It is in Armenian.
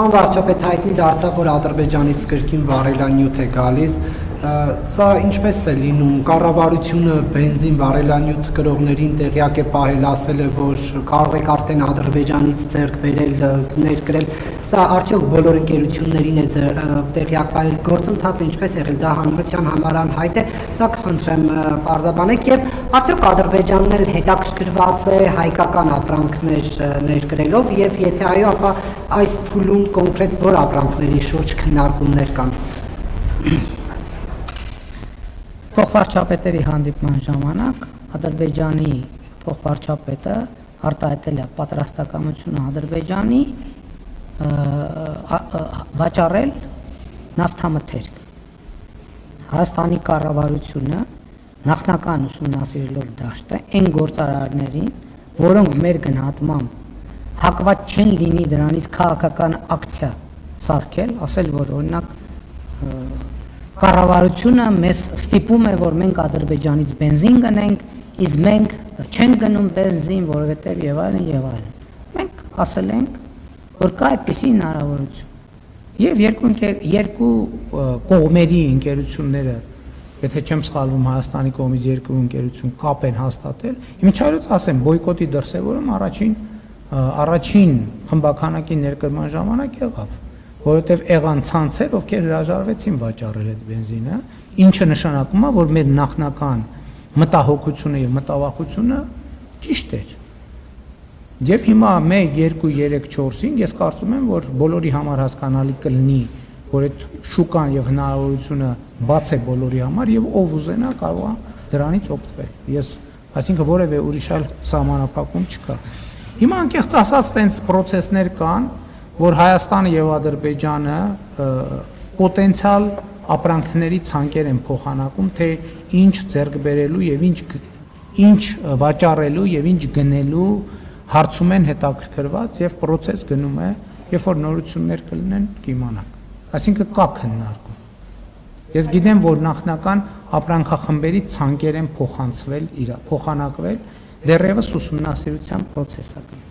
Անվարչապետ հայտնի դարձավ, որ Ադրբեջանից կրկին վարելանյութ է գալիս, սա ինչպես է լինում, կառավարությունը բենզին վարելանյութ կրողներին տեղյակ է պահել, ասել է, որ կարող եք արդեն Ադրբեջանից ձեռք բերել, ներկրել, սա արդյոք բոլոր ընկերություններին է տեղյակ պահել, գործընթացը ինչպես եղել, դա հանրության համար անհայտ է, սա կխնդրեմ պարզաբանեք եւ արդյոք Ադրբեջանն էլ հետաքրքրված է հայկական ապրանքներ ներկրելով եւ եթե այո, ապա այս փուլում կոնկրետ որ ապրանքների շուրջ քննարկումներ կան։ Փոխվարչապետերի հանդիպման ժամանակ Ադրբեջանի փոխվարչապետը արտահայտել է պատրաստակամությունը Ադրբեջանի վաճառել նավթամթերք։ Հայաստանի կառավարությունը նախնական ուսումնասիրելով դաշտը այն գործարարներին, որոնք մեր գնահատմամբ հակված չեն լինի դրանից քաղաքական ակցիա սարքել, ասել, որ օրինակ կառավարությունը մեզ ստիպում է, որ մենք Ադրբեջանից բենզին գնենք, իսկ մենք չենք գնում բենզին, որովհետև եւ այլն եւ այլն։ Մենք ասել ենք, որ կա այդպիսի հնարավորություն։ Եվ երկու կողմերի ընկերությունները, եթե չեմ սխալվում, Հայաստանի կողմից երկու ընկերություն կապ են հաստատել։ Իմիջիայլոց ասեմ, բոյկոտի դրսևորում առաջին խմբականակի ներկրման ժամանակ եղավ, որովհետև եղան ցանցեր, ովքեր հրաժարվեցին վաճառել այդ բենզինը, ինչը նշանակում է, որ մեր նախնական մտահոգությունը եւ մտավախությունը ճիշտ էր։ Եվ հիմա 1, 2, 3, 4-ին ես կարծում եմ, որ բոլորի համար հասկանալի կլինի, որ այդ շուկան եւ հնարավորությունը բաց է բոլորի համար եւ ով ուզենա կարող է դրանից օգտվել։ Այսինքն որևէ ուրիշ այլ սահմանափակում չկա։ Հիմա անկեղծ ասած տենց process-ներ կան, որ Հայաստանը եւ Ադրբեջանը պոտենցիալ ապրանքների ցանկեր են փոխանակում, թե ինչ ձեռք բերելու եւ ինչ վաճառելու եւ ինչ գնելու հարցում են հետաքրքրված եւ process գնում է, երբ որ նորություններ կլինեն կիմանանք։ Այսինքն կա քննարկում։ Ես գիտեմ, որ նախնական ապրանքախմբերի ցանկեր են փոխանակվել, դեռևս ուսումնասիրության process-ը։